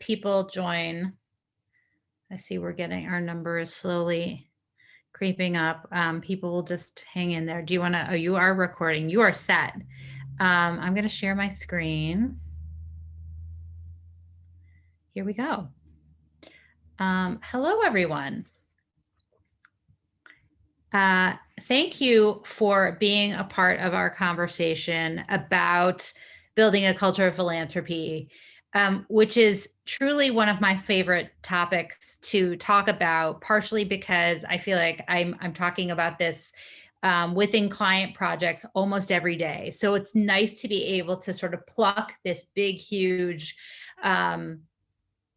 people join, I see we're getting our numbers slowly creeping up. People will just hang in there. Do you want to, oh, you are recording. You are set. I'm going to share my screen. Here we go. Hello, everyone. Thank you for being a part of our conversation about building a culture of philanthropy, which is truly one of my favorite topics to talk about, partially because I feel like I'm talking about this within client projects almost every day. So it's nice to be able to sort of pluck this big, huge,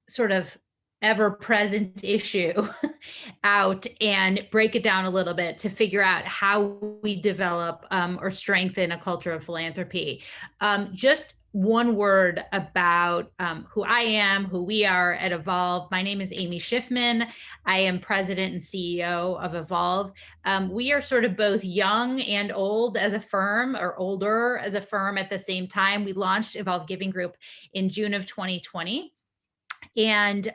sort of ever-present issue out and break it down a little bit to figure out how we develop or strengthen a culture of philanthropy. Just one word about who I am, who we are at Evolve. My name is Amy Schiffman. I am president and CEO of Evolve. We are sort of both young and old as a firm, or older as a firm at the same time. We launched Evolve Giving Group in June of 2020. And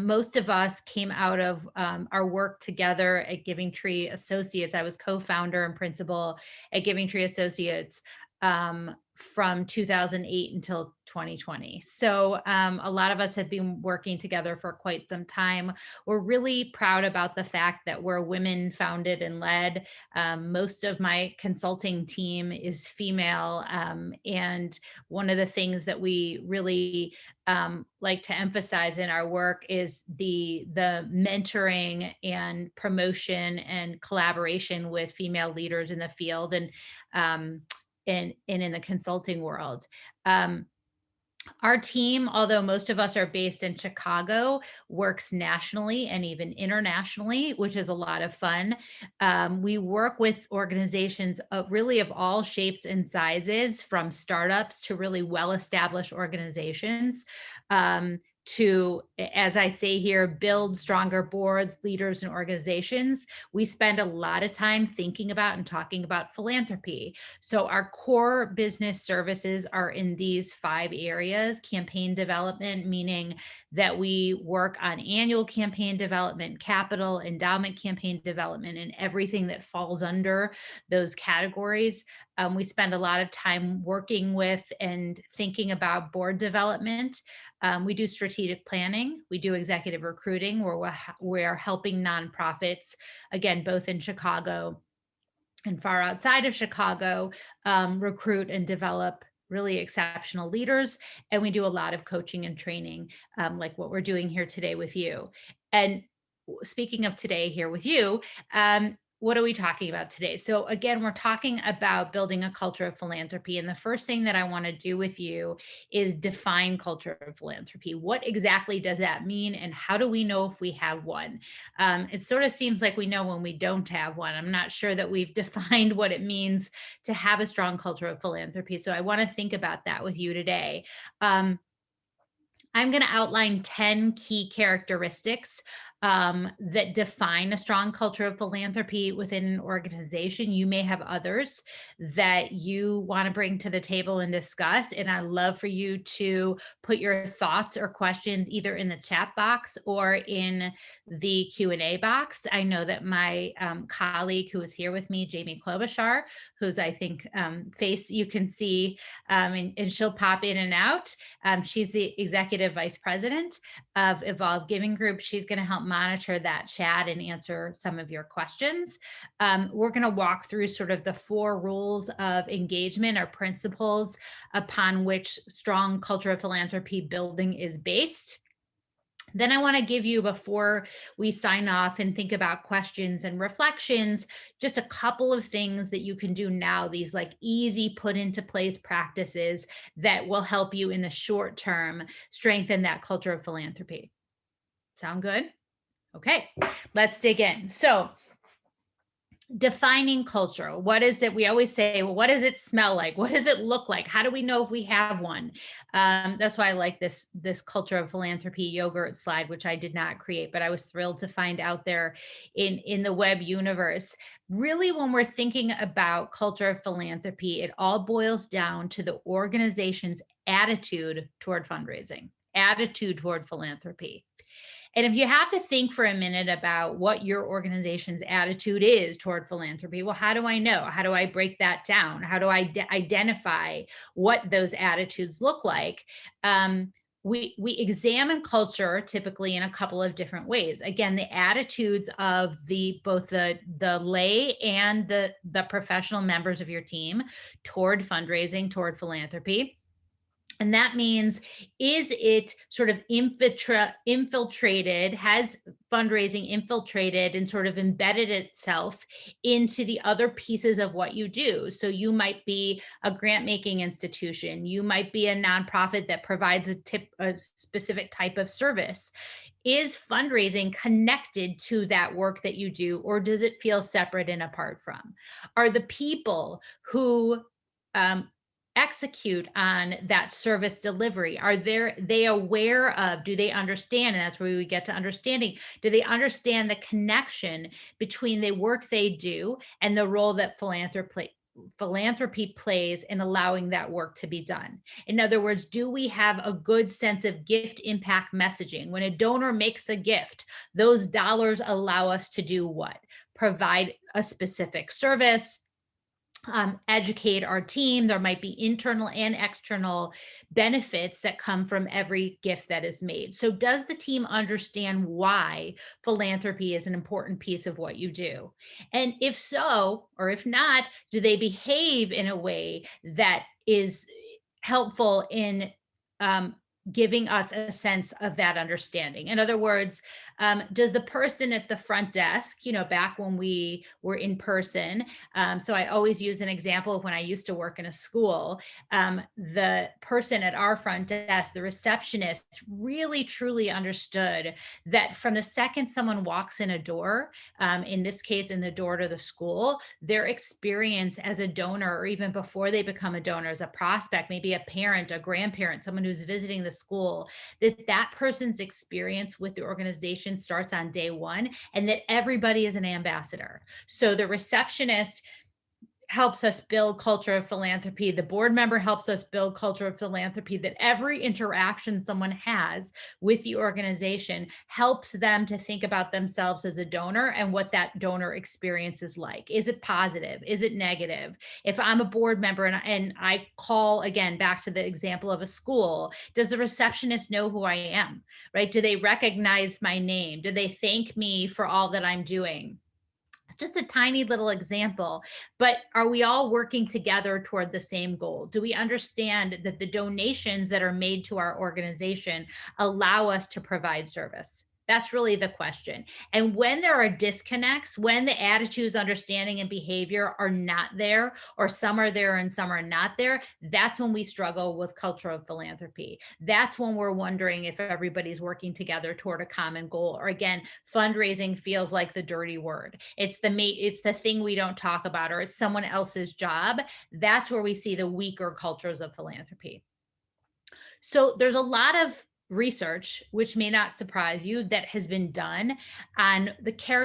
most of us came out of our work together at Giving Tree Associates. I was co-founder and principal at Giving Tree Associates from 2008 until 2020. So a lot of us have been working together for quite some time. We're really proud about the fact that we're women founded and led. Most of my consulting team is female. And one of the things that we really like to emphasize in our work is the mentoring and promotion and collaboration with female leaders in the field and in the consulting world. Our team, although most of us are based in Chicago, works nationally and even internationally, which is a lot of fun. We work with organizations really of all shapes and sizes, from startups to really well-established organizations, to, as I say here, build stronger boards, leaders, and organizations. We spend a lot of time thinking about and talking about philanthropy. So our core business services are in these 5 areas: campaign development, meaning that we work on annual campaign development, capital, endowment campaign development, and everything that falls under those categories. We spend a lot of time working with and thinking about board development. We do strategic planning. We do executive recruiting, where we are helping nonprofits, again, both in Chicago and far outside of Chicago, recruit and develop really exceptional leaders. And we do a lot of coaching and training, like what we're doing here today with you. And speaking of today here with you, what are we talking about today? So again, we're talking about building a culture of philanthropy. And the first thing that I want to do with you is define culture of philanthropy. What exactly does that mean? And how do we know if we have one? It sort of seems like we know when we don't have one. I'm not sure that we've defined what it means to have a strong culture of philanthropy. So I want to think about that with you today. I'm going to outline 10 key characteristics that define a strong culture of philanthropy within an organization. You may have others that you want to bring to the table and discuss. And I'd love for you to put your thoughts or questions either in the chat box or in the Q&A box. I know that my colleague who is here with me, Jamie Klobuchar, who's I think face you can see, and she'll pop in and out. She's the executive vice president of Evolve Giving Group. She's going to help monitor that chat and answer some of your questions. We're going to walk through sort of the 4 rules of engagement or principles upon which strong culture of philanthropy building is based. Then I want to give you, before we sign off and think about questions and reflections, just a couple of things that you can do now, these like easy put into place practices that will help you in the short term strengthen that culture of philanthropy. Sound good? Okay, let's dig in. So defining culture. What is it? We always say, well, what does it smell like? What does it look like? How do we know if we have one? That's why I like this culture of philanthropy yogurt slide, which I did not create, but I was thrilled to find out there in the web universe. Really, when we're thinking about culture of philanthropy, it all boils down to the organization's attitude toward fundraising. attitude toward philanthropy. And if you have to think for a minute about what your organization's attitude is toward philanthropy, well, how do I know? How do I break that down? How do I identify what those attitudes look like? We examine culture typically in a couple of different ways. Again, the attitudes of both the lay and the professional members of your team toward fundraising, toward philanthropy. And that means, is it sort of infiltrated, has fundraising infiltrated and sort of embedded itself into the other pieces of what you do? So you might be a grant making institution. You might be a nonprofit that provides a specific type of service. Is fundraising connected to that work that you do, or does it feel separate and apart from? Are the people who execute on that service delivery, are they aware of, do they understand, and that's where we get to understanding, do they understand the connection between the work they do and the role that philanthropy plays in allowing that work to be done? In other words, do we have a good sense of gift impact messaging? When a donor makes a gift, those dollars allow us to do what? Provide a specific service, educate our team. There might be internal and external benefits that come from every gift that is made. So does the team understand why philanthropy is an important piece of what you do? And if so, or if not, do they behave in a way that is helpful in giving us a sense of that understanding? In other words, does the person at the front desk, back when we were in person, so I always use an example of when I used to work in a school, the person at our front desk, the receptionist, really truly understood that from the second someone walks in a door, in this case, in the door to the school, their experience as a donor, or even before they become a donor, as a prospect, maybe a parent, a grandparent, someone who's visiting the school, that person's experience with the organization starts on day one, and that everybody is an ambassador. So the receptionist helps us build culture of philanthropy. The board member helps us build culture of philanthropy, that every interaction someone has with the organization helps them to think about themselves as a donor and what that donor experience is like. Is it positive? Is it negative? If I'm a board member and I call, again, back to the example of a school, does the receptionist know who I am, right? Do they recognize my name? Do they thank me for all that I'm doing? Just a tiny little example, but are we all working together toward the same goal? Do we understand that the donations that are made to our organization allow us to provide service? That's really the question. And when there are disconnects, when the attitudes, understanding, and behavior are not there, or some are there and some are not there, that's when we struggle with culture of philanthropy. That's when we're wondering if everybody's working together toward a common goal. Or again, fundraising feels like the dirty word. It's the thing we don't talk about, or it's someone else's job. That's where we see the weaker cultures of philanthropy. So there's a lot of research, which may not surprise you, that has been done on the key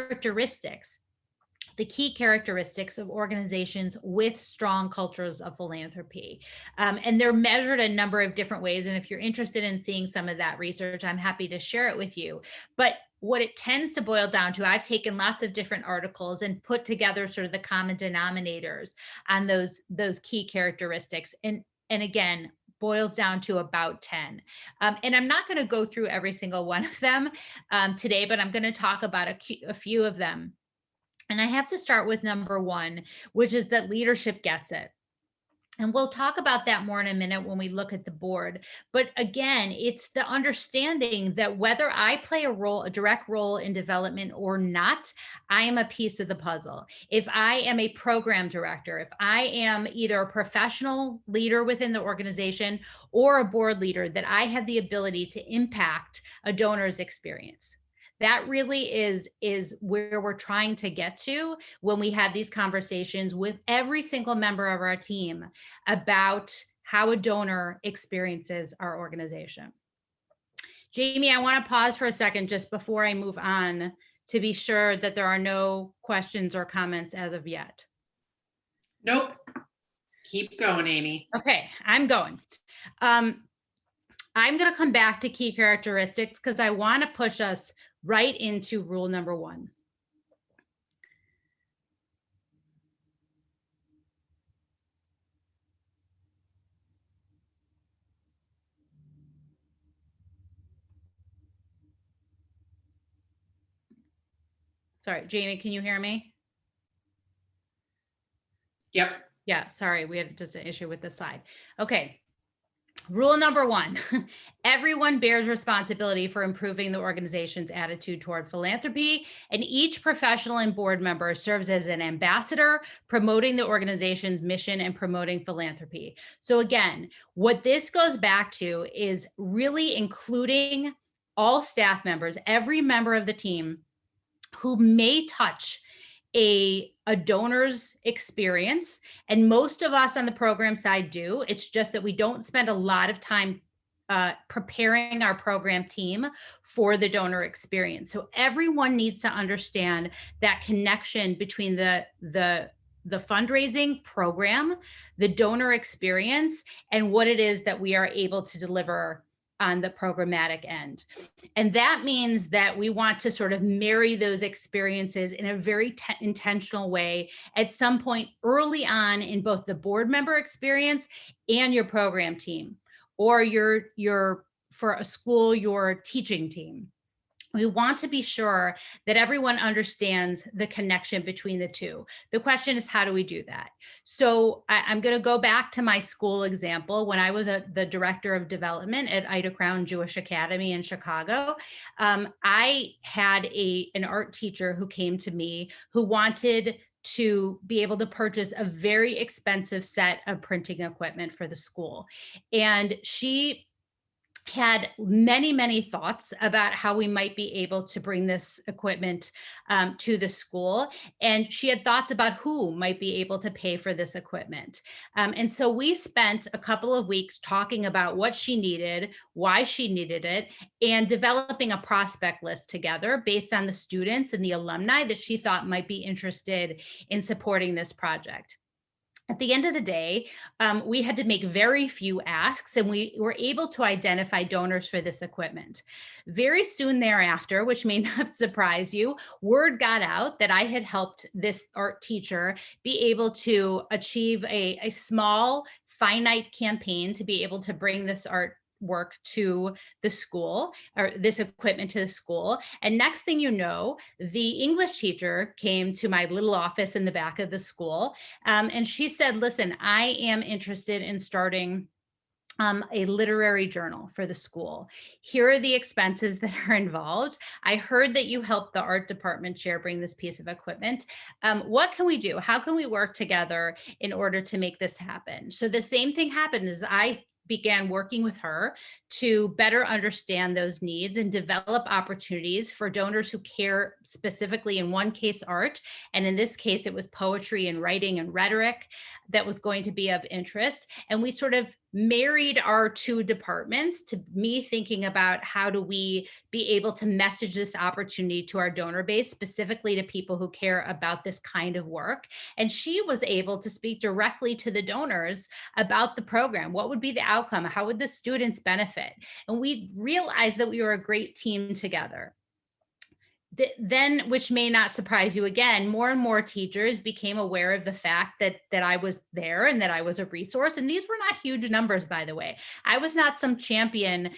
characteristics of organizations with strong cultures of philanthropy. And they're measured a number of different ways. And if you're interested in seeing some of that research, I'm happy to share it with you. But what it tends to boil down to, I've taken lots of different articles and put together sort of the common denominators on those key characteristics. And again, boils down to about 10. And I'm not going to go through every single one of them today, but I'm going to talk about a few of them. And I have to start with number one, which is that leadership gets it. And we'll talk about that more in a minute when we look at the board. But again, it's the understanding that whether I play a direct role in development or not, I am a piece of the puzzle. If I am a program director, if I am either a professional leader within the organization or a board leader, that I have the ability to impact a donor's experience. That really is where we're trying to get to when we have these conversations with every single member of our team about how a donor experiences our organization. Jamie, I want to pause for a second just before I move on to be sure that there are no questions or comments as of yet. Nope. Keep going, Amy. Okay, I'm going. I'm going to come back to key characteristics because I want to push us right into rule number 1. Sorry, Jamie, can you hear me? Yep. Yeah, sorry, we had just an issue with the slide. Okay. Rule number 1, everyone bears responsibility for improving the organization's attitude toward philanthropy, and each professional and board member serves as an ambassador, promoting the organization's mission and promoting philanthropy. So again, what this goes back to is really including all staff members, every member of the team who may touch a donor's experience. And most of us on the program side do. It's just that we don't spend a lot of time preparing our program team for the donor experience. So everyone needs to understand that connection between the fundraising program, the donor experience, and what it is that we are able to deliver on the programmatic end. And that means that we want to sort of marry those experiences in a very intentional way at some point early on in both the board member experience and your program team, or your for a school, your teaching team. We want to be sure that everyone understands the connection between the two. The question is, how do we do that? So I'm going to go back to my school example. When I was the director of development at Ida Crown Jewish Academy in Chicago, I had an art teacher who came to me who wanted to be able to purchase a very expensive set of printing equipment for the school. And she had many, many thoughts about how we might be able to bring this equipment to the school. And she had thoughts about who might be able to pay for this equipment. And so we spent a couple of weeks talking about what she needed, why she needed it, and developing a prospect list together based on the students and the alumni that she thought might be interested in supporting this project. At the end of the day, we had to make very few asks, and we were able to identify donors for this equipment. Very soon thereafter, which may not surprise you, word got out that I had helped this art teacher be able to achieve a small, finite campaign to be able to bring this art work to the school, or this equipment to the school. And next thing you know, the English teacher came to my little office in the back of the school. And she said, listen, I am interested in starting a literary journal for the school. Here are the expenses that are involved. I heard that you helped the art department chair bring this piece of equipment. What can we do? How can we work together in order to make this happen? So the same thing happened as I began working with her to better understand those needs and develop opportunities for donors who care specifically, in one case, art. And in this case, it was poetry and writing and rhetoric that was going to be of interest. And we sort of married our two departments to me thinking about how do we be able to message this opportunity to our donor base, specifically to people who care about this kind of work. And she was able to speak directly to the donors about the program. What would be the outcome? How would the students benefit? And we realized that we were a great team together. Then, which may not surprise you again, more and more teachers became aware of the fact that I was there and that I was a resource. And these were not huge numbers, by the way. I was not some champion.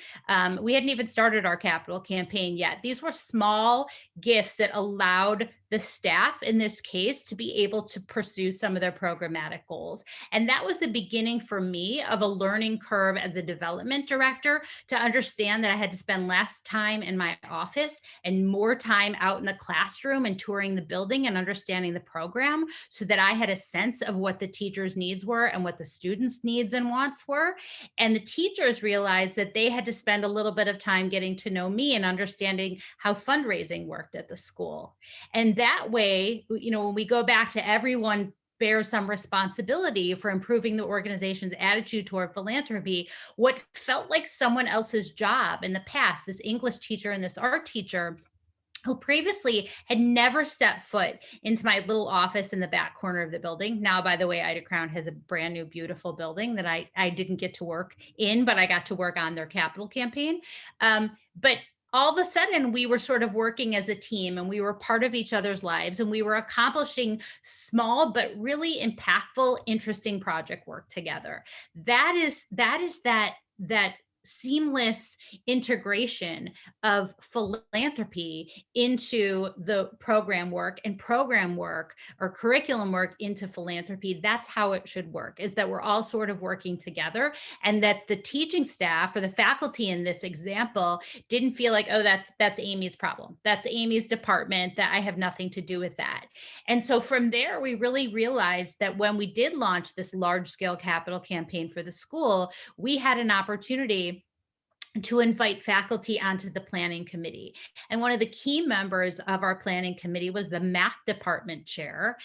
We hadn't even started our capital campaign yet. These were small gifts that allowed the staff in this case to be able to pursue some of their programmatic goals. And that was the beginning for me of a learning curve as a development director, to understand that I had to spend less time in my office and more time out in the classroom and touring the building and understanding the program, so that I had a sense of what the teachers' needs were and what the students' needs and wants were. And the teachers realized that they had to spend a little bit of time getting to know me and understanding how fundraising worked at the school. And that way, when we go back to everyone bears some responsibility for improving the organization's attitude toward philanthropy, what felt like someone else's job in the past, this English teacher and this art teacher, who previously had never stepped foot into my little office in the back corner of the building. Now, by the way, Ida Crown has a brand new, beautiful building that I didn't get to work in, but I got to work on their capital campaign. But all of a sudden, we were sort of working as a team, and we were part of each other's lives, and we were accomplishing small but really impactful, interesting project work together. That seamless integration of philanthropy into the program work, and program work or curriculum work into philanthropy. That's how it should work, is that we're all sort of working together, and that the teaching staff or the faculty in this example didn't feel like, oh, that's Amy's problem. That's Amy's department, that I have nothing to do with that. And so from there, we really realized that when we did launch this large scale capital campaign for the school, we had an opportunity to invite faculty onto the planning committee. And one of the key members of our planning committee was the math department chair,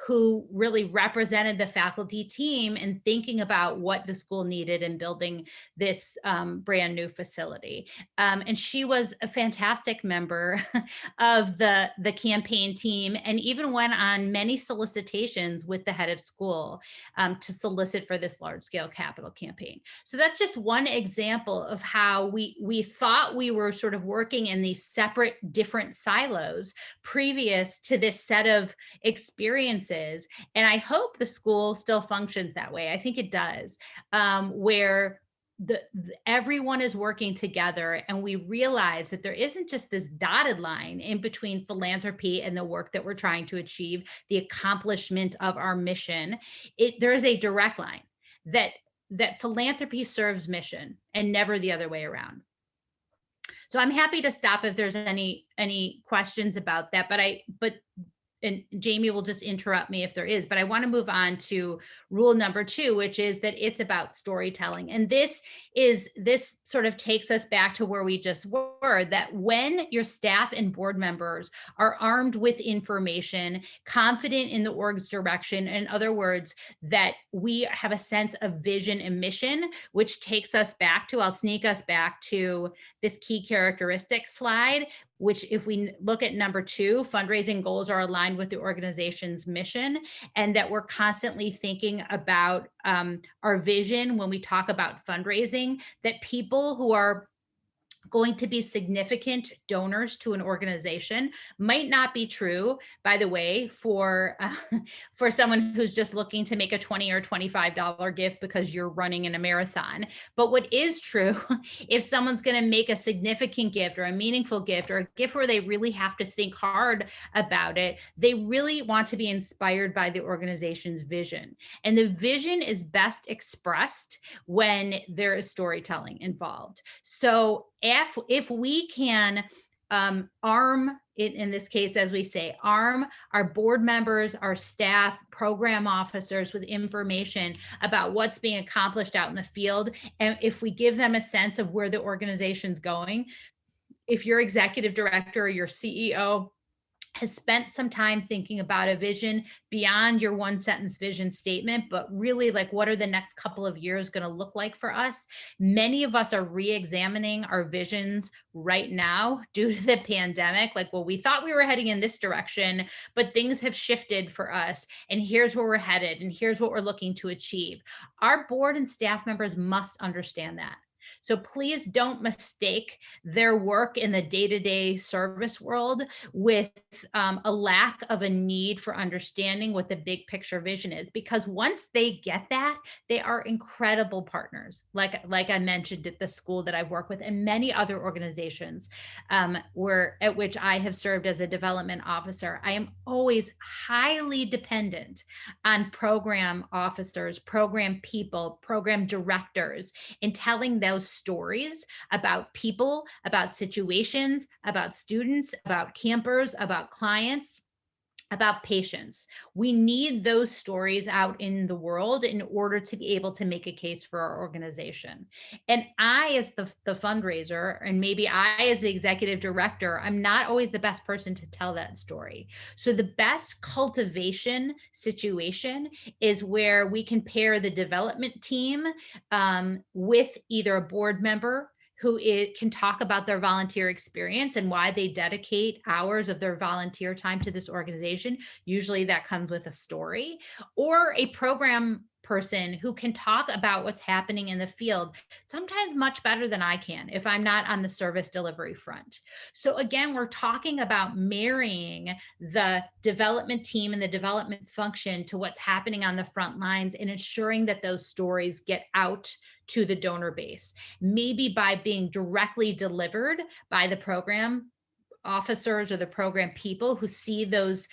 who really represented the faculty team in thinking about what the school needed in building this brand new facility. And she was a fantastic member of the campaign team, and even went on many solicitations with the head of school to solicit for this large scale capital campaign. So that's just one example of how we thought we were sort of working in these separate, different silos previous to this set of experiences. And I hope the school still functions that way. I think it does, where everyone is working together, and we realize that there isn't just this dotted line in between philanthropy and the work that we're trying to achieve, the accomplishment of our mission. There is a direct line that philanthropy serves mission, and never the other way around. So I'm happy to stop if there's any questions about that, but and Jamie will just interrupt me if there is, but I want to move on to rule number 2, which is that it's about storytelling. And this sort of takes us back to where we just were, that when your staff and board members are armed with information, confident in the org's direction, in other words, that we have a sense of vision and mission, which takes us back to, I'll sneak us back to this key characteristic slide, which if we look at number 2, fundraising goals are aligned with the organization's mission, and that we're constantly thinking about our vision when we talk about fundraising, that people who are going to be significant donors to an organization might not be true, by the way, for someone who's just looking to make a $20 or $25 gift because you're running in a marathon. But what is true, if someone's going to make a significant gift or a meaningful gift or a gift where they really have to think hard about it, they really want to be inspired by the organization's vision. And the vision is best expressed when there is storytelling involved. So if we can arm, in this case, as we say, arm our board members, our staff, program officers with information about what's being accomplished out in the field, and if we give them a sense of where the organization's going, if your executive director or your CEO has spent some time thinking about a vision beyond your one sentence vision statement, but really like, what are the next couple of years going to look like for us? Many of us are re-examining our visions right now due to the pandemic. Like, well, we thought we were heading in this direction, but things have shifted for us. And here's where we're headed. And here's what we're looking to achieve. Our board and staff members must understand that. So please don't mistake their work in the day-to-day service world with a lack of a need for understanding what the big picture vision is, because once they get that, they are incredible partners. Like I mentioned at the school that I work with, and many other organizations at which I have served as a development officer, I am always highly dependent on program officers, program people, program directors, in telling those stories about people, about situations, about students, about campers, about clients, about patients. We need those stories out in the world in order to be able to make a case for our organization. And I, as the fundraiser, and maybe I, as the executive director, I'm not always the best person to tell that story. So the best cultivation situation is where we can pair the development team with either a board member, who can talk about their volunteer experience and why they dedicate hours of their volunteer time to this organization. Usually that comes with a story, or a program person who can talk about what's happening in the field, sometimes much better than I can if I'm not on the service delivery front. So again, we're talking about marrying the development team and the development function to what's happening on the front lines and ensuring that those stories get out to the donor base, maybe by being directly delivered by the program officers or the program people who see those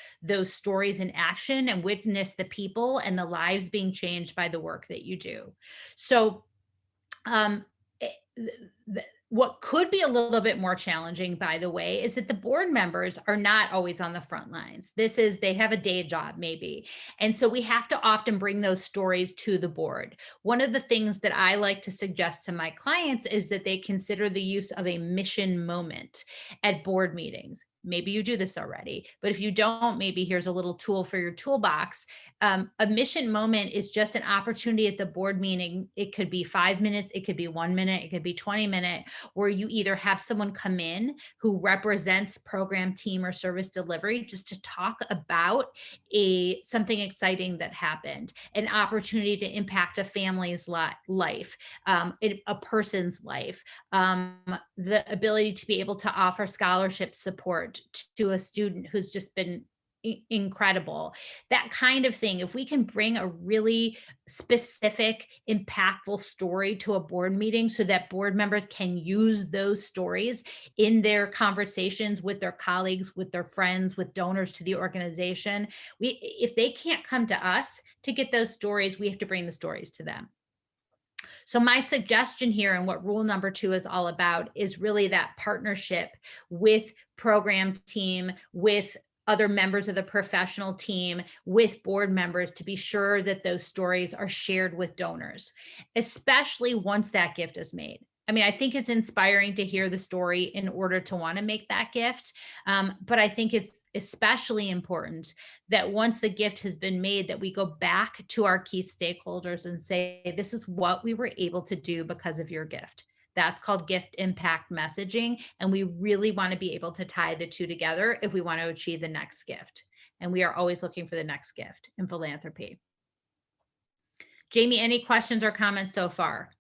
stories in action and witness the people and the lives being changed by the work that you do. So um, what could be a little bit more challenging, by the way, is that the board members are not always on the front lines. They have a day job maybe. And so we have to often bring those stories to the board. One of the things that I like to suggest to my clients is that they consider the use of a mission moment at board meetings. Maybe you do this already, but if you don't, maybe here's a little tool for your toolbox. A mission moment is just an opportunity at the board meeting. It could be 5 minutes, it could be 1 minute, it could be 20 minutes, where you either have someone come in who represents program team or service delivery just to talk about something exciting that happened, an opportunity to impact a family's life, a person's life, the ability to be able to offer scholarship support to a student who's just been incredible, that kind of thing. If we can bring a really specific, impactful story to a board meeting so that board members can use those stories in their conversations with their colleagues, with their friends, with donors to the organization, if they can't come to us to get those stories, we have to bring the stories to them. So my suggestion here, and what rule number 2 is all about, is really that partnership with program team, with other members of the professional team, with board members, to be sure that those stories are shared with donors, especially once that gift is made. I mean, I think it's inspiring to hear the story in order to want to make that gift. But I think it's especially important that once the gift has been made, that we go back to our key stakeholders and say, this is what we were able to do because of your gift. That's called gift impact messaging. And we really want to be able to tie the two together if we want to achieve the next gift. And we are always looking for the next gift in philanthropy. Jamie, any questions or comments so far?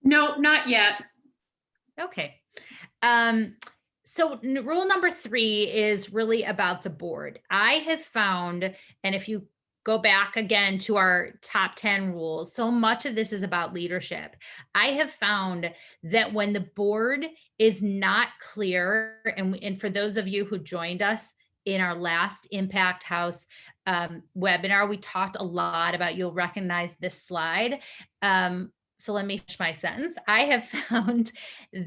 No, not yet. Okay. So rule number 3 is really about the board. I have found, and if you go back again to our top 10 rules, so much of this is about leadership. I have found that when the board is not clear, and for those of you who joined us in our last Impact House webinar, we talked a lot about, you'll recognize this slide. So let me finish my sentence. I have found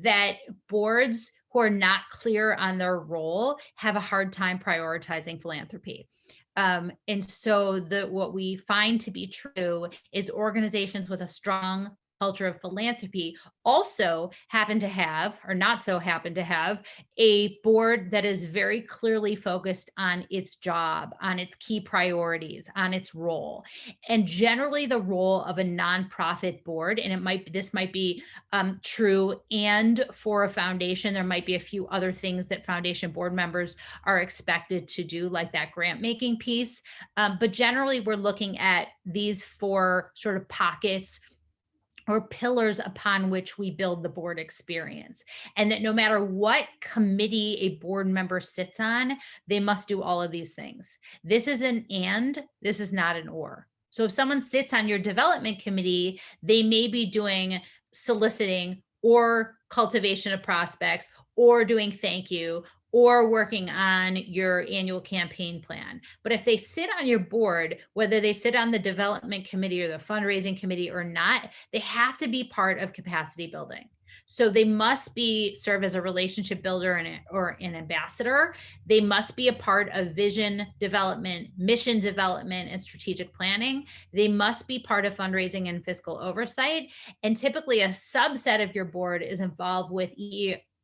that boards who are not clear on their role have a hard time prioritizing philanthropy. And so what we find to be true is organizations with a strong culture of philanthropy also happen to have, or not so happen to have, a board that is very clearly focused on its job, on its key priorities, on its role. And generally the role of a nonprofit board, and this might be true and for a foundation, there might be a few other things that foundation board members are expected to do, like that grant making piece. But generally we're looking at these 4 sort of pockets or pillars upon which we build the board experience. And that no matter what committee a board member sits on, they must do all of these things. This is an and, this is not an or. So if someone sits on your development committee, they may be doing soliciting or cultivation of prospects or doing thank you or working on your annual campaign plan. But if they sit on your board, whether they sit on the development committee or the fundraising committee or not, they have to be part of capacity building. So they must serve as a relationship builder or an ambassador. They must be a part of vision development, mission development, and strategic planning. They must be part of fundraising and fiscal oversight. And typically a subset of your board is involved with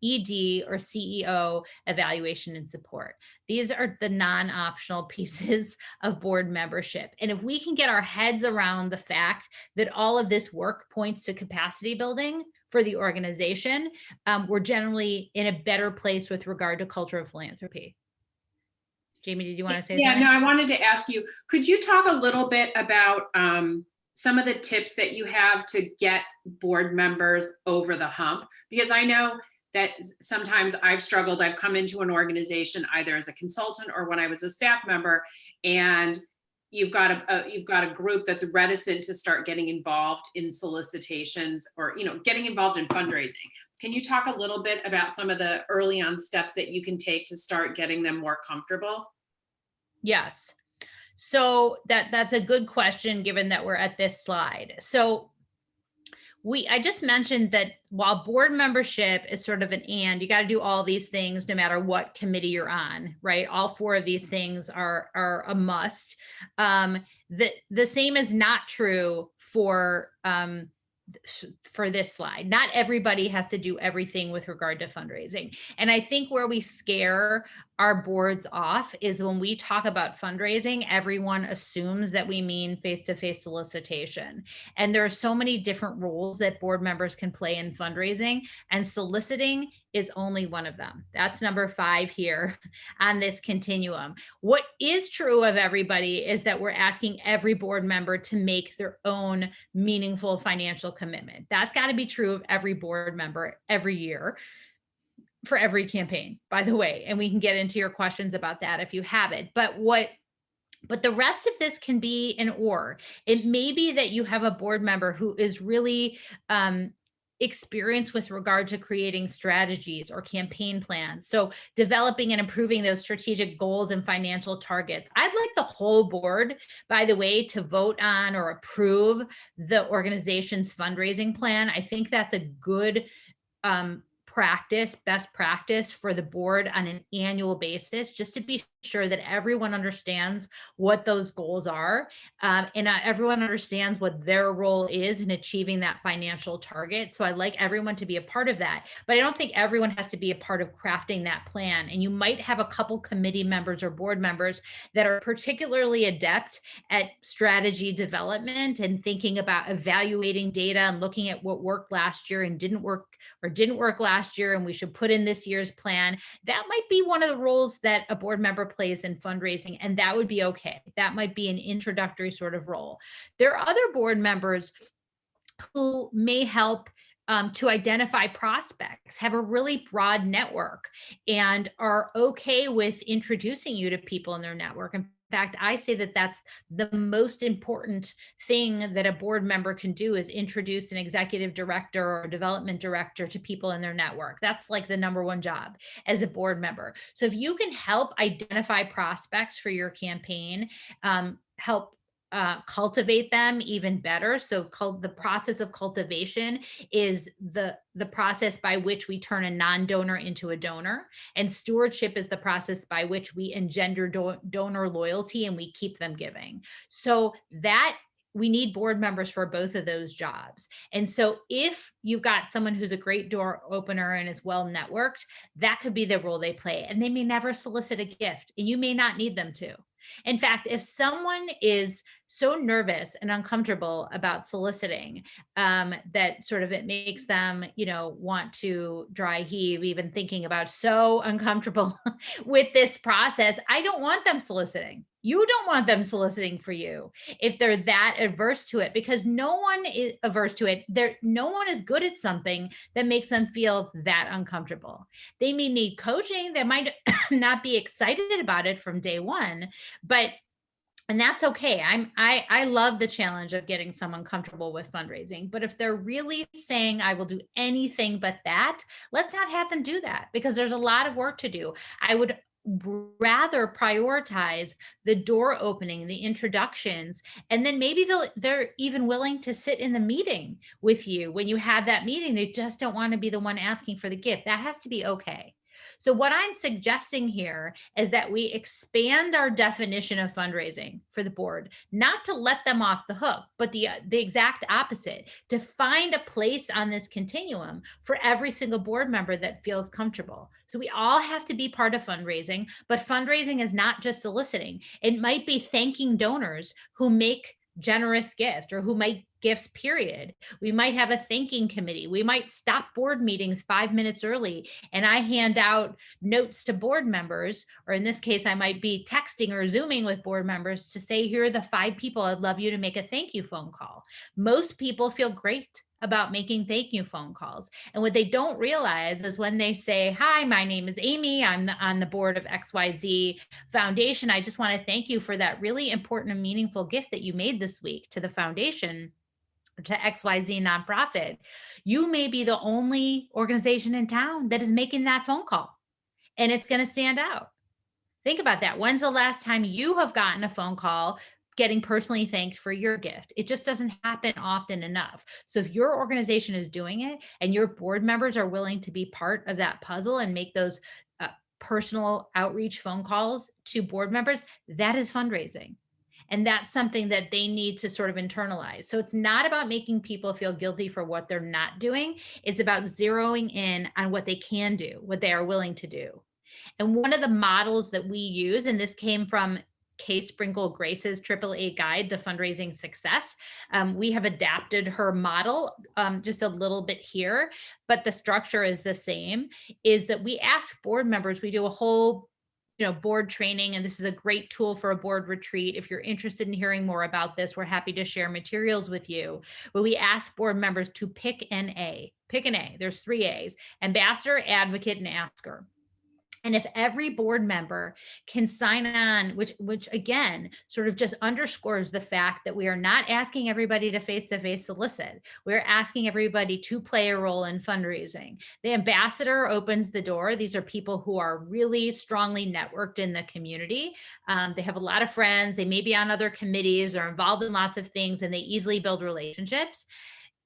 ED or CEO evaluation and support. These are the non-optional pieces of board membership. And if we can get our heads around the fact that all of this work points to capacity building, for the organization, we're generally in a better place with regard to culture of philanthropy. Jamie, did you want to say Yeah, something? no, I wanted to ask you, could you talk a little bit about some of the tips that you have to get board members over the hump? Because I know that sometimes I've struggled. I've come into an organization either as a consultant or when I was a staff member, and you've got a group that's reticent to start getting involved in solicitations or getting involved in fundraising. Can you talk a little bit about some of the early on steps that you can take to start getting them more comfortable? Yes. So that's a good question, given that we're at this slide. So I just mentioned that while board membership is sort of you got to do all these things no matter what committee you're on, right? All four of these things are a must. The same is not true for this slide. Not everybody has to do everything with regard to fundraising. And I think where we scare our boards off is when we talk about fundraising, everyone assumes that we mean face-to-face solicitation. And there are so many different roles that board members can play in fundraising, and soliciting is only one of them. That's number 5 here on this continuum. What is true of everybody is that we're asking every board member to make their own meaningful financial commitment. That's got to be true of every board member every year for every campaign, by the way. And we can get into your questions about that if you have it. But the rest of this can be it may be that you have a board member who is really experienced with regard to creating strategies or campaign plans. So developing and improving those strategic goals and financial targets. I'd like the whole board, by the way, to vote on or approve the organization's fundraising plan. I think that's a good best practice for the board on an annual basis, just to be sure that everyone understands what those goals are, and everyone understands what their role is in achieving that financial target. So I'd like everyone to be a part of that, but I don't think everyone has to be a part of crafting that plan. And you might have a couple committee members or board members that are particularly adept at strategy development and thinking about evaluating data and looking at what worked last year and didn't work last year, and we should put in this year's plan. That might be one of the roles that a board member plays in fundraising, and that would be okay. That might be an introductory sort of role. There are other board members who may help to identify prospects, have a really broad network, and are okay with introducing you to people in their network. In fact, I say that that's the most important thing that a board member can do, is introduce an executive director or development director to people in their network. That's like the number one job as a board member. So if you can help identify prospects for your campaign, help cultivate them even better. So the process of cultivation is the process by which we turn a non-donor into a donor, and stewardship is the process by which we engender donor loyalty and we keep them giving. So that we need board members for both of those jobs. And so if you've got someone who's a great door opener and is well networked, that could be the role they play. And they may never solicit a gift, and you may not need them to. In fact, if someone is so nervous and uncomfortable about soliciting, that sort of it makes them, want to dry heave, even thinking about, so uncomfortable with this process, I don't want them soliciting. You don't want them soliciting for you if they're that averse to it, because no one is averse to it. No one is good at something that makes them feel that uncomfortable. They may need coaching. They might not be excited about it from day one, and that's okay. I love the challenge of getting someone comfortable with fundraising. But if they're really saying, I will do anything but that, let's not have them do that, because there's a lot of work to do. I would rather prioritize the door opening, the introductions, and then maybe they're even willing to sit in the meeting with you when you have that meeting. They just don't want to be the one asking for the gift. That has to be okay. So what I'm suggesting here is that we expand our definition of fundraising for the board, not to let them off the hook, but the exact opposite, to find a place on this continuum for every single board member that feels comfortable. So we all have to be part of fundraising, but fundraising is not just soliciting. It might be thanking donors who make generous gift, or who might gifts, period. We might have a thanking committee. We might stop board meetings 5 minutes early and I hand out notes to board members, or in this case, I might be texting or Zooming with board members to say, here are the 5 people I'd love you to make a thank you phone call. Most people feel great about making thank you phone calls. And what they don't realize is when they say, hi, my name is Amy, I'm on the board of XYZ Foundation. I just want to thank you for that really important and meaningful gift that you made this week to the foundation, to XYZ nonprofit. You may be the only organization in town that is making that phone call, and it's going to stand out. Think about that. When's the last time you have gotten a phone call getting personally thanked for your gift? It just doesn't happen often enough. So if your organization is doing it and your board members are willing to be part of that puzzle and make those personal outreach phone calls to board members, that is fundraising. And that's something that they need to sort of internalize. So it's not about making people feel guilty for what they're not doing. It's about zeroing in on what they can do, what they are willing to do. And one of the models that we use, and this came from Kay Sprinkle Grace's AAA Guide to Fundraising Success. We have adapted her model just a little bit here, but the structure is the same, is that we ask board members, we do a whole board training, and this is a great tool for a board retreat. If you're interested in hearing more about this, we're happy to share materials with you. But we ask board members to pick an A. Pick an A. There's 3 A's: ambassador, advocate, and asker. And if every board member can sign on, which again, sort of just underscores the fact that we are not asking everybody to face-to-face solicit. We're asking everybody to play a role in fundraising. The ambassador opens the door. These are people who are really strongly networked in the community. They have a lot of friends. They may be on other committees. They're involved in lots of things, and they easily build relationships.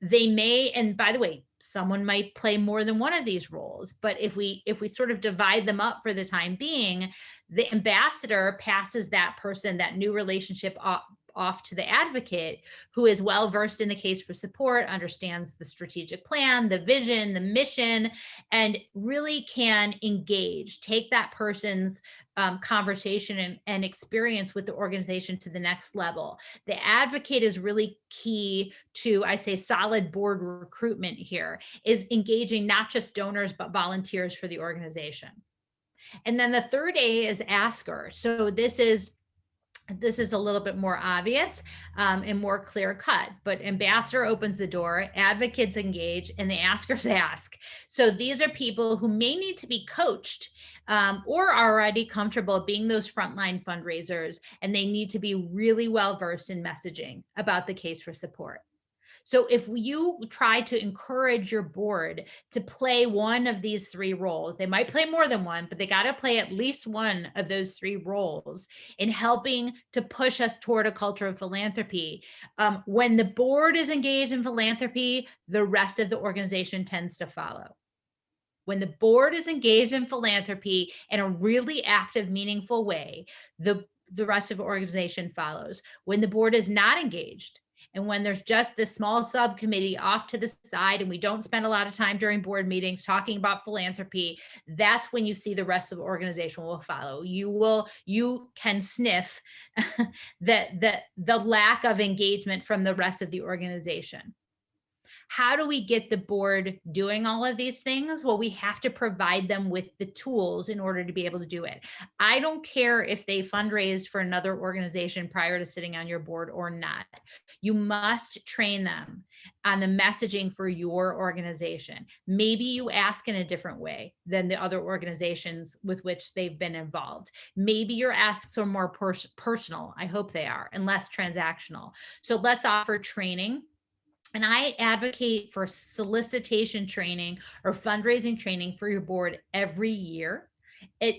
They may, and by the way, someone might play more than one of these roles, but if we sort of divide them up for the time being, the ambassador passes that person, that new relationship off to the advocate, who is well versed in the case for support, understands the strategic plan, the vision, the mission, and really can engage, take that person's conversation and experience with the organization to the next level. The advocate is really key to, I say, solid board recruitment here, is engaging not just donors, but volunteers for the organization. And then the third A is asker. So this is a little bit more obvious and more clear cut, but ambassador opens the door, advocates engage, and the askers ask. So these are people who may need to be coached or are already comfortable being those frontline fundraisers, and they need to be really well versed in messaging about the case for support. So if you try to encourage your board to play one of these 3 roles, they might play more than one, but they got to play at least one of those 3 roles in helping to push us toward a culture of philanthropy. When the board is engaged in philanthropy, the rest of the organization tends to follow. When the board is engaged in philanthropy in a really active, meaningful way, the rest of the organization follows. When the board is not engaged, and when there's just this small subcommittee off to the side and we don't spend a lot of time during board meetings talking about philanthropy, that's when you see the rest of the organization will follow. You can sniff the lack of engagement from the rest of the organization. How do we get the board doing all of these things? Well, we have to provide them with the tools in order to be able to do it. I don't care if they fundraised for another organization prior to sitting on your board or not. You must train them on the messaging for your organization. Maybe you ask in a different way than the other organizations with which they've been involved. Maybe your asks are more personal. I hope they are, and less transactional. So let's offer training. And I advocate for solicitation training or fundraising training for your board every year, at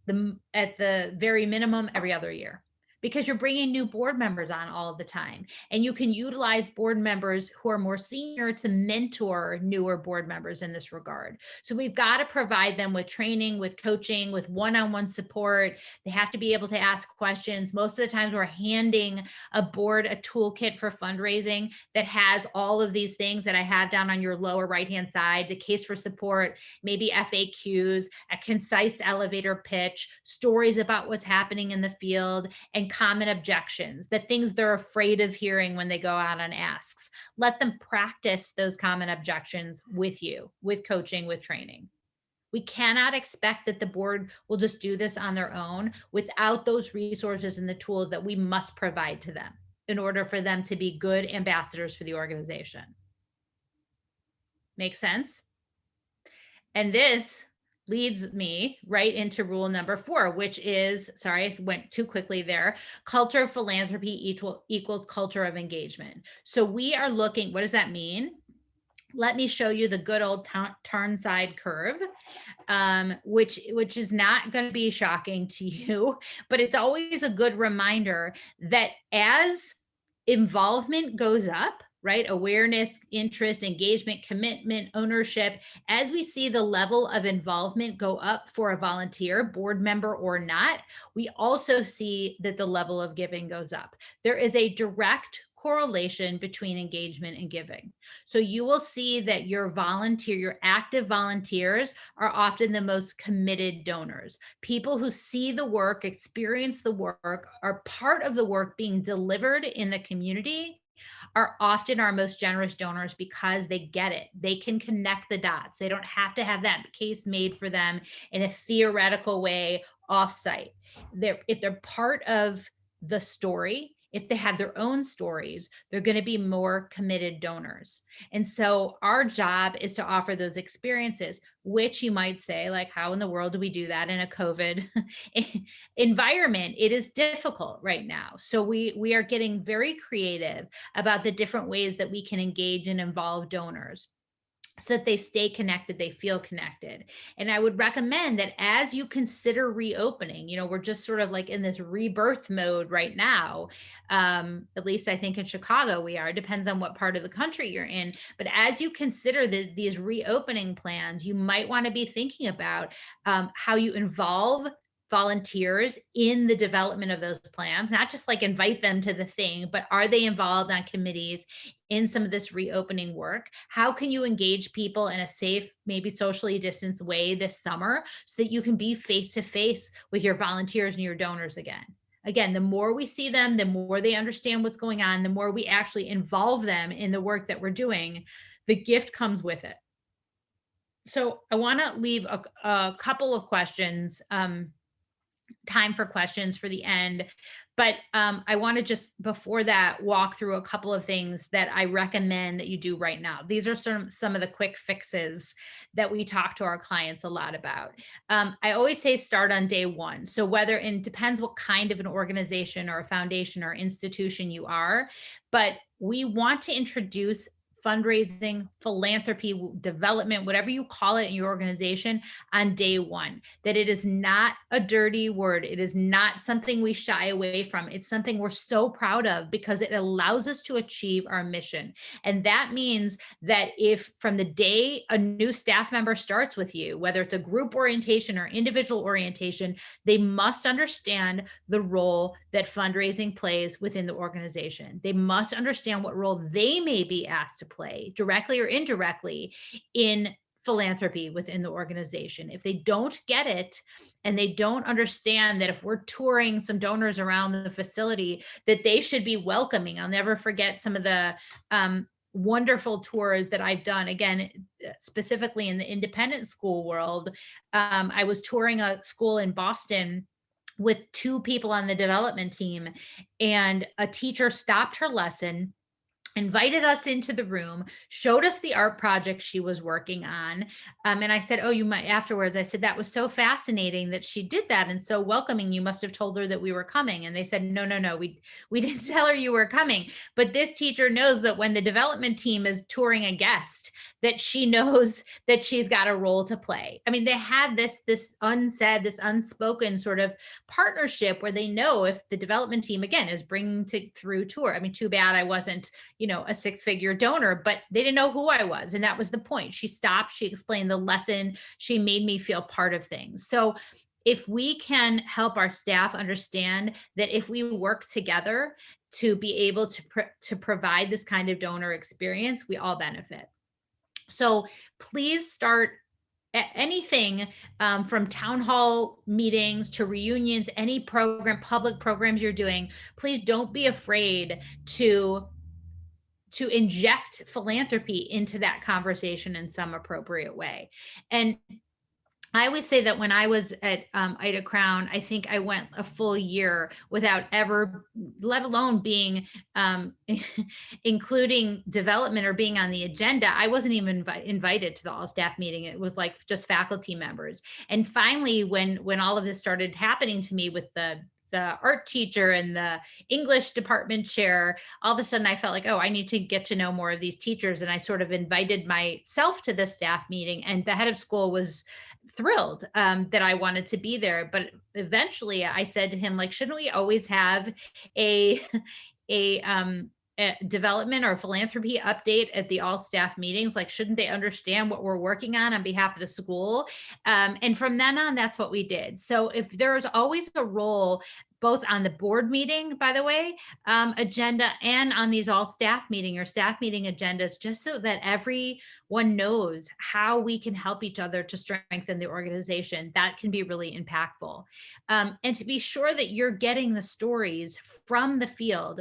the very minimum every other year, because you're bringing new board members on all the time. And you can utilize board members who are more senior to mentor newer board members in this regard. So we've got to provide them with training, with coaching, with one-on-one support. They have to be able to ask questions. Most of the times we're handing a board a toolkit for fundraising that has all of these things that I have down on your lower right-hand side: the case for support, maybe FAQs, a concise elevator pitch, stories about what's happening in the field, and and common objections, the things they're afraid of hearing when they go out on asks. Let them practice those common objections with you, with coaching, with training. We cannot expect that the board will just do this on their own without those resources and the tools that we must provide to them in order for them to be good ambassadors for the organization. Make sense? And this leads me right into rule number 4, which is, sorry, I went too quickly there. Culture of philanthropy equals culture of engagement. So we are looking, what does that mean? Let me show you the good old Tarnside curve, which is not going to be shocking to you, but it's always a good reminder that as involvement goes up, right? Awareness, interest, engagement, commitment, ownership. As we see the level of involvement go up for a volunteer, board member or not, we also see that the level of giving goes up. There is a direct correlation between engagement and giving. So you will see that your active volunteers are often the most committed donors. People who see the work, experience the work, are part of the work being delivered in the community are often our most generous donors because they get it. They can connect the dots. They don't have to have that case made for them in a theoretical way offsite. If they're part of the story, if they have their own stories, they're going to be more committed donors. And so our job is to offer those experiences, which you might say, like, how in the world do we do that in a COVID environment? It is difficult right now. So we are getting very creative about the different ways that we can engage and involve donors so that they stay connected, they feel connected. And I would recommend that as you consider reopening, we're just sort of like in this rebirth mode right now. At least I think in Chicago we are. It depends on what part of the country you're in. But as you consider these reopening plans, you might want to be thinking about how you involve volunteers in the development of those plans, not just like invite them to the thing, but are they involved on committees in some of this reopening work? How can you engage people in a safe, maybe socially distanced way this summer so that you can be face to face with your volunteers and your donors again? Again, the more we see them, the more they understand what's going on, the more we actually involve them in the work that we're doing, the gift comes with it. So I want to leave a couple of questions, time for questions for the end. But I want to just before that walk through a couple of things that I recommend that you do right now. These are some of the quick fixes that we talk to our clients a lot about. I always say start on day one. So it depends what kind of an organization or a foundation or institution you are, but we want to introduce fundraising, philanthropy, development, whatever you call it in your organization on day one, that it is not a dirty word. It is not something we shy away from. It's something we're so proud of because it allows us to achieve our mission. And that means that if from the day a new staff member starts with you, whether it's a group orientation or individual orientation, they must understand the role that fundraising plays within the organization. They must understand what role they may be asked to play, directly or indirectly, in philanthropy within the organization. If they don't get it and they don't understand that if we're touring some donors around the facility, that they should be welcoming. I'll never forget some of the wonderful tours that I've done, again, specifically in the independent school world. I was touring a school in Boston with 2 people on the development team, and a teacher stopped her lesson, invited us into the room, showed us the art project she was working on. And I said, you might afterwards, I said, that was so fascinating that she did that and so welcoming. You must have told her that we were coming. And they said, no, we didn't tell her you were coming. But this teacher knows that when the development team is touring a guest, that she knows that she's got a role to play. I mean, they have this unsaid, this unspoken sort of partnership where they know if the development team, again, is bringing through tour. I mean, too bad I wasn't, a 6-figure donor, but they didn't know who I was. And that was the point. She stopped, she explained the lesson, she made me feel part of things. So if we can help our staff understand that if we work together to be able to provide this kind of donor experience, we all benefit. So please start anything, from town hall meetings to reunions, any program, public programs you're doing, please don't be afraid to inject philanthropy into that conversation in some appropriate way. And I always say that when I was at Ida Crown, I think I went a full year without ever, let alone being, um, including development or being on the agenda. I wasn't even invited to the all staff meeting. It was like just faculty members. And finally, when all of this started happening to me with the art teacher and the English department chair, all of a sudden I felt like, oh, I need to get to know more of these teachers. And I sort of invited myself to the staff meeting, and the head of school was thrilled, that I wanted to be there. But eventually I said to him, like, shouldn't we always have a a development or philanthropy update at the all staff meetings? Like, shouldn't they understand what we're working on behalf of the school? And from then on, that's what we did. So if there's always a role, both on the board meeting, by the way, agenda, and on these all staff meeting or staff meeting agendas, just so that everyone knows how we can help each other to strengthen the organization, that can be really impactful. And to be sure that you're getting the stories from the field,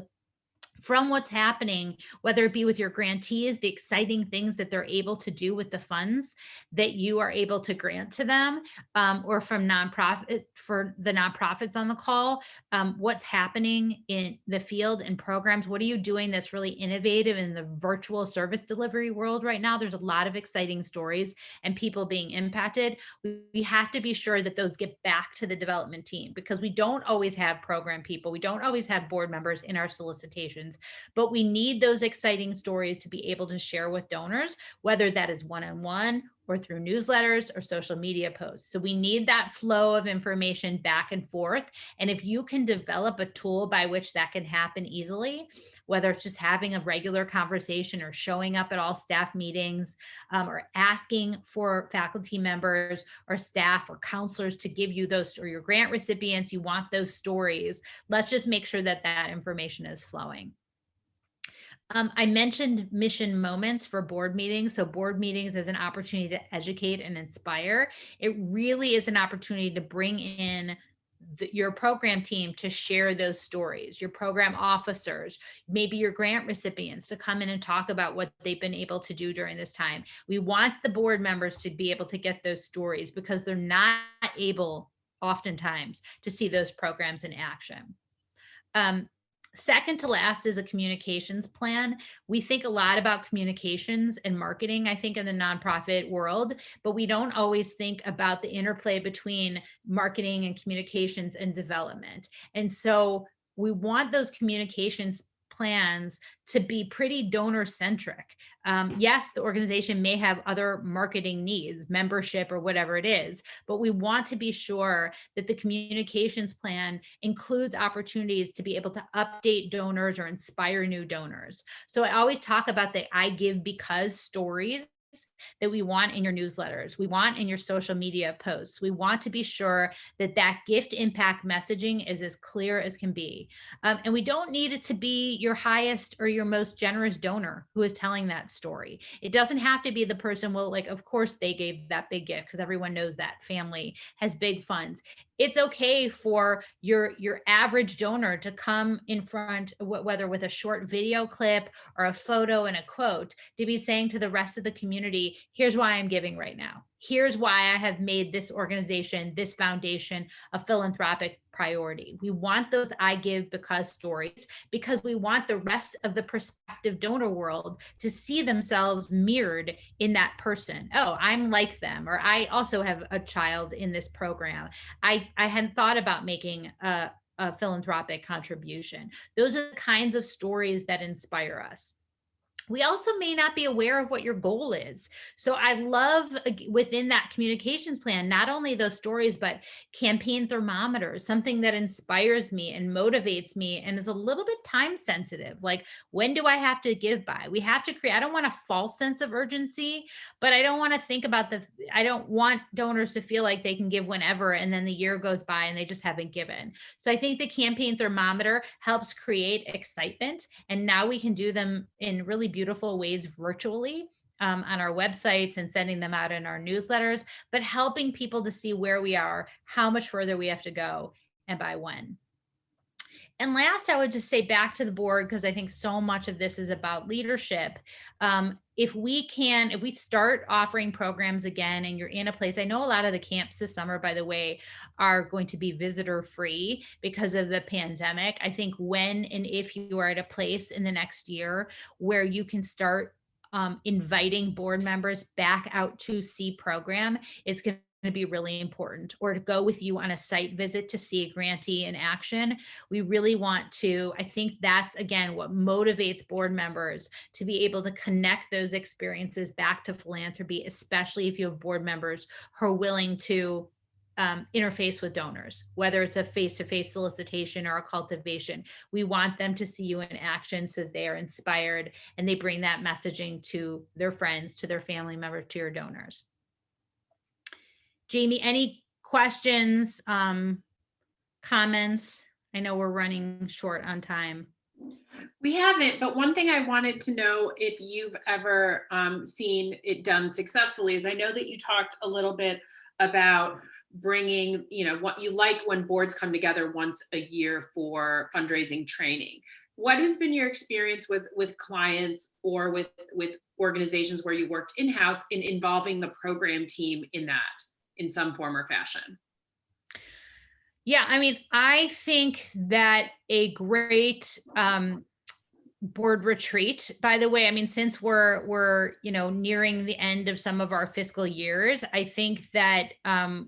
from what's happening, whether it be with your grantees, the exciting things that they're able to do with the funds that you are able to grant to them, or from nonprofit, for the nonprofits on the call, what's happening in the field and programs. What are you doing that's really innovative in the virtual service delivery world right now? There's a lot of exciting stories and people being impacted. We have to be sure that those get back to the development team, because we don't always have program people. We don't always have board members in our solicitations, but we need those exciting stories to be able to share with donors, whether that is one-on-one or through newsletters or social media posts. So we need that flow of information back and forth. And if you can develop a tool by which that can happen easily, whether it's just having a regular conversation or showing up at all staff meetings, or asking for faculty members or staff or counselors to give you those, or your grant recipients, you want those stories, let's just make sure that that information is flowing. I mentioned mission moments for board meetings. So board meetings is an opportunity to educate and inspire. It really is an opportunity to bring in your program team to share those stories, your program officers, maybe your grant recipients, to come in and talk about what they've been able to do during this time. We want the board members to be able to get those stories, because they're not able oftentimes to see those programs in action. Um, Second to last is a communications plan. We think a lot about communications and marketing, I think, in the nonprofit world, but we don't always think about the interplay between marketing and communications and development. And so we want those communications plans to be pretty donor centric. Yes, the organization may have other marketing needs, membership or whatever it is, but we want to be sure that the communications plan includes opportunities to be able to update donors or inspire new donors. So I always talk about the I give because stories that we want in your newsletters, we want in your social media posts. We want to be sure that that gift impact messaging is as clear as can be. And we don't need it to be your highest or your most generous donor who is telling that story. It doesn't have to be the person, well, like, of course they gave that big gift, because everyone knows that family has big funds. It's okay for your average donor to come in front, whether with a short video clip or a photo and a quote, to be saying to the rest of the community, here's why I'm giving right now. Here's why I have made this organization, this foundation, a philanthropic priority. We want those I give because stories, because we want the rest of the prospective donor world to see themselves mirrored in that person. Oh, I'm like them, or I also have a child in this program. I hadn't thought about making a philanthropic contribution. Those are the kinds of stories that inspire us. We also may not be aware of what your goal is. So I love, within that communications plan, not only those stories, but campaign thermometers, something that inspires me and motivates me and is a little bit time sensitive. Like, when do I have to give by? We have to create, I don't want a false sense of urgency, but I don't want to think about I don't want donors to feel like they can give whenever and then the year goes by and they just haven't given. So I think the campaign thermometer helps create excitement. And now we can do them in really beautiful ways virtually. on our websites and sending them out in our newsletters, but helping people to see where we are, how much further we have to go, and by when. And last, I would just say back to the board, because I think so much of this is about leadership. If we start offering programs again and you're in a place, I know a lot of the camps this summer, by the way, are going to be visitor free because of the pandemic. I think when and if you are at a place in the next year where you can start inviting board members back out to see program, it's going to be really important, or to go with you on a site visit to see a grantee in action. We really want to, I think that's again what motivates board members to be able to connect those experiences back to philanthropy, especially if you have board members who are willing to interface with donors, whether it's a face-to-face solicitation or a cultivation. We want them to see you in action so they're inspired and they bring that messaging to their friends, to their family members, to your donors. Jamie, any questions, comments? I know we're running short on time. We haven't, but one thing I wanted to know if you've ever seen it done successfully is I know that you talked a little bit about bringing, what you like when boards come together once a year for fundraising training. What has been your experience with clients or with organizations where you worked in-house in involving the program team in that in some form or fashion? Yeah, I mean, I think that a great board retreat, by the way, I mean, since we're nearing the end of some of our fiscal years, I think that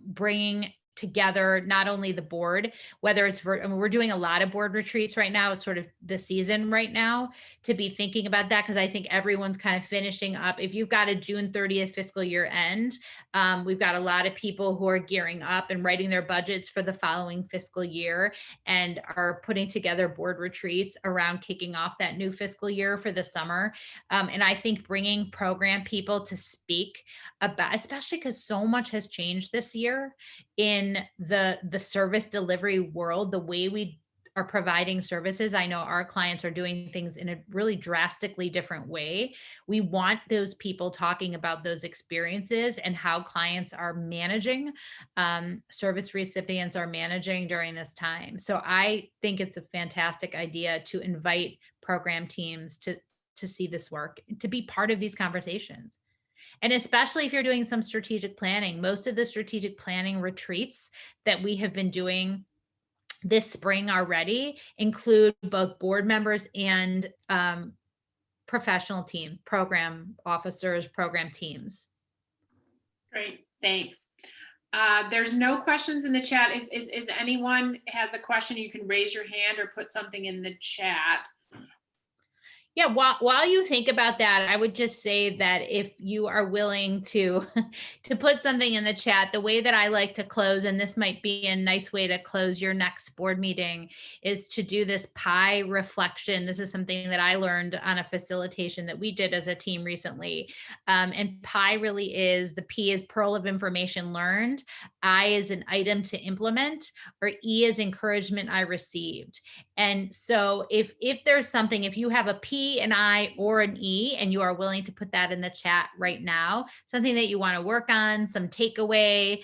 bringing together not only the board, whether it's we're doing a lot of board retreats right now. It's sort of the season right now to be thinking about that, because I think everyone's kind of finishing up. If you've got a June 30th fiscal year end, we've got a lot of people who are gearing up and writing their budgets for the following fiscal year and are putting together board retreats around kicking off that new fiscal year for the summer. And I think bringing program people to speak about, especially because so much has changed this year in the service delivery world, the way we are providing services. I know our clients are doing things in a really drastically different way. We want those people talking about those experiences and how clients are managing, service recipients are managing during this time. So I think it's a fantastic idea to invite program teams to see this work, to be part of these conversations. And especially if you're doing some strategic planning, most of the strategic planning retreats that we have been doing this spring already include both board members and professional team, program officers, program teams. Great, thanks. There's no questions in the chat. If anyone has a question, you can raise your hand or put something in the chat. Yeah, while you think about that, I would just say that if you are willing to put something in the chat, the way that I like to close, and this might be a nice way to close your next board meeting, is to do this pie reflection. This is something that I learned on a facilitation that we did as a team recently. And pie really is, the P is pearl of information learned, I is an item to implement, or E is encouragement I received. And so if there's something, if you have a P, an I, or an E, and you are willing to put that in the chat right now, something that you want to work on, some takeaway,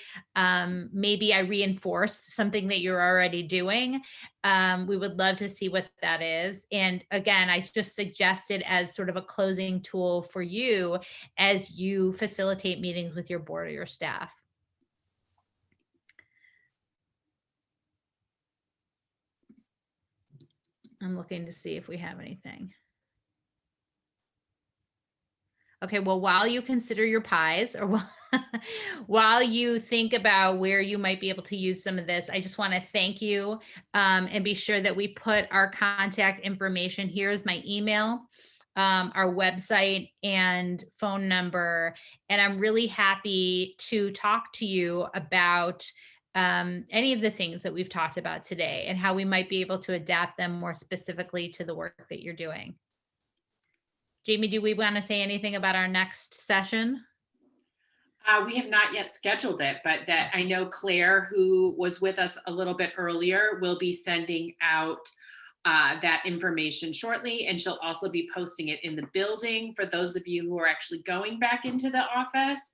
maybe I reinforce something that you're already doing. We would love to see what that is. And again, I just suggested as sort of a closing tool for you as you facilitate meetings with your board or your staff. I'm looking to see if we have anything. Okay, well, while you consider your pies, or while you think about where you might be able to use some of this, I just want to thank you and be sure that we put our contact information. Here's my email, our website, and phone number. And I'm really happy to talk to you about any of the things that we've talked about today and how we might be able to adapt them more specifically to the work that you're doing. Jamie, do we want to say anything about our next session? We have not yet scheduled it, but that I know Claire, who was with us a little bit earlier, will be sending out that information shortly. And she'll also be posting it in the building for those of you who are actually going back into the office,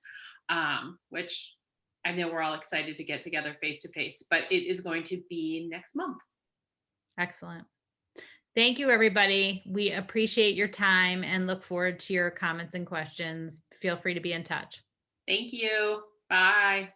which I know we're all excited to get together face to face, but it is going to be next month. Excellent. Thank you, everybody. We appreciate your time and look forward to your comments and questions. Feel free to be in touch. Thank you. Bye.